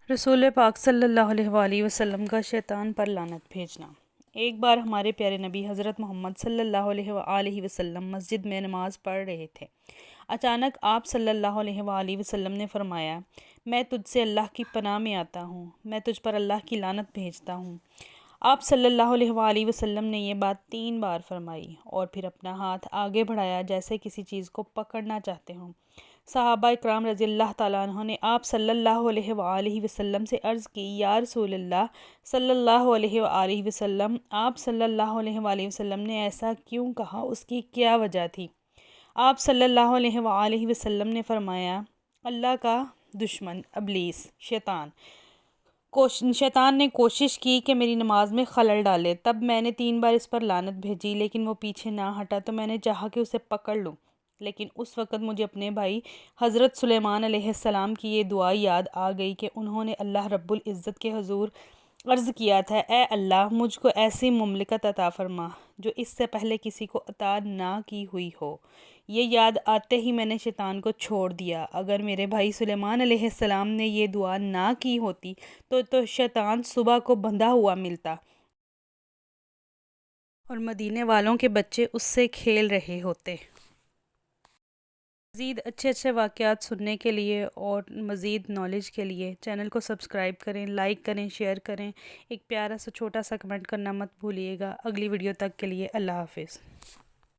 رسول پاک صلی اللہ علیہ وآلہ وسلم کا شیطان پر لعنت بھیجنا۔ ایک بار ہمارے پیارے نبی حضرت محمد صلی اللہ علیہ وآلہ وسلم مسجد میں نماز پڑھ رہے تھے۔ اچانک آپ صلی اللہ علیہ وآلہ وسلم نے فرمایا، میں تجھ سے اللہ کی پناہ میں آتا ہوں، میں تجھ پر اللہ کی لعنت بھیجتا ہوں۔ آپ صلی اللہ علیہ وآلہ وسلم نے یہ بات 3 بار فرمائی اور پھر اپنا ہاتھ آگے بڑھایا جیسے کسی چیز کو پکڑنا چاہتے ہوں۔ صحابہ اکرام رضی اللہ تعالیٰ عنہ نے آپ صلی اللہ علیہ وآلہ وسلم سے عرض کی، یا رسول اللہ صلی اللہ علیہ وآلہ وسلم، آپ صلی اللہ علیہ وآلہ وسلم نے ایسا کیوں کہا، اس کی کیا وجہ تھی؟ آپ صلی اللہ علیہ وآلہ وسلم نے فرمایا، اللہ کا دشمن ابلیس شیطان نے کوشش کی کہ میری نماز میں خلل ڈالے، تب میں نے 3 بار اس پر لعنت بھیجی، لیکن وہ پیچھے نہ ہٹا تو میں نے چاہا کہ اسے پکڑ لوں، لیکن اس وقت مجھے اپنے بھائی حضرت سلیمان علیہ السلام کی یہ دعا یاد آ گئی کہ انہوں نے اللہ رب العزت کے حضور عرض کیا تھا، اے اللہ مجھ کو ایسی مملکت عطا فرما جو اس سے پہلے کسی کو عطا نہ کی ہوئی ہو۔ یہ یاد آتے ہی میں نے شیطان کو چھوڑ دیا۔ اگر میرے بھائی سلیمان علیہ السلام نے یہ دعا نہ کی ہوتی تو شیطان صبح کو بندھا ہوا ملتا اور مدینے والوں کے بچے اس سے کھیل رہے ہوتے۔ مزید اچھے واقعات سننے کے لیے اور مزید نالج کے لیے چینل کو سبسکرائب کریں، لائک کریں، شیئر کریں، ایک پیارا سا چھوٹا سا کمنٹ کرنا مت بھولیے گا۔ اگلی ویڈیو تک کے لیے اللہ حافظ۔